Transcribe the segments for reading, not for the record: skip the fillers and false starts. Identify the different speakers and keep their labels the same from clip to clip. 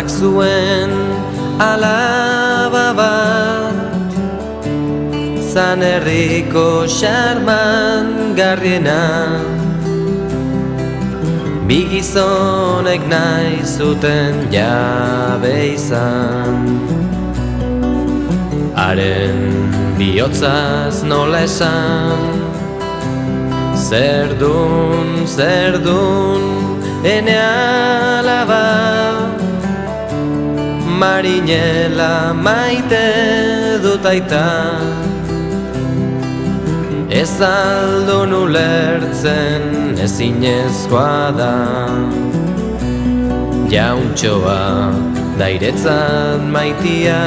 Speaker 1: Aitak zuen alaba bat, zan herriko xarman garriena. Bi gizonek nahi zuten jabe izan, haren bihotzaz nola esan. Zerdun, ene alaba, marinela maite dut aita. Ez aldun ulertzen ezinezkoa da, jauntxoa dairetzat maitia.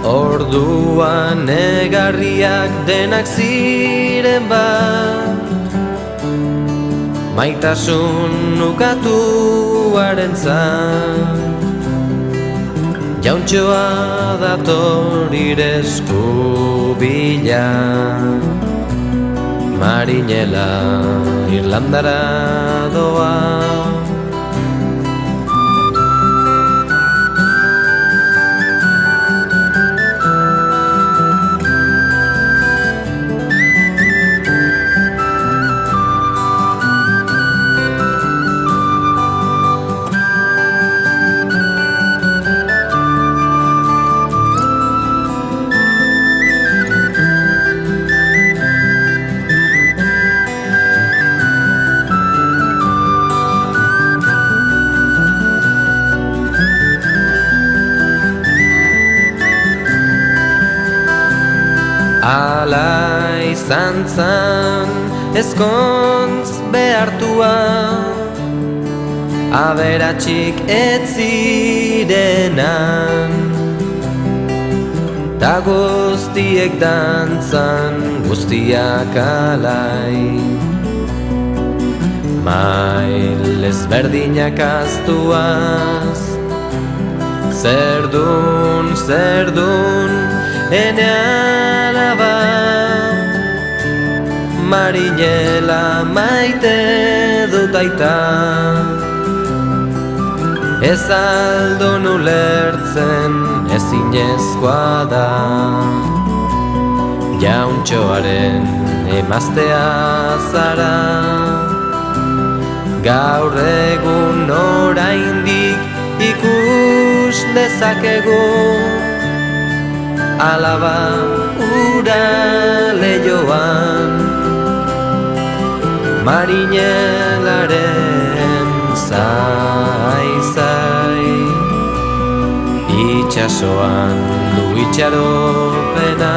Speaker 1: Orduan negarriak denak ziren bat, maitasun ukatuarentzat. Jauntxoa dator ire eskubila, marinela Irlandara doa. Ala izan zan ezkontz behartua, aberatsik ez zirenan, ta guztiek dantzan guztiak alai. Mail ezberdinak aztuaz, zerdun, ene alaba, marinela maite dut aita. Ez aldun ulertzen ezinezkoa da, jauntxoaren emaztea zara. Gaur egun oraindik ikus dezakegu, alaba ura lehioan, marinelaren zai, itxasoan du itxaropena.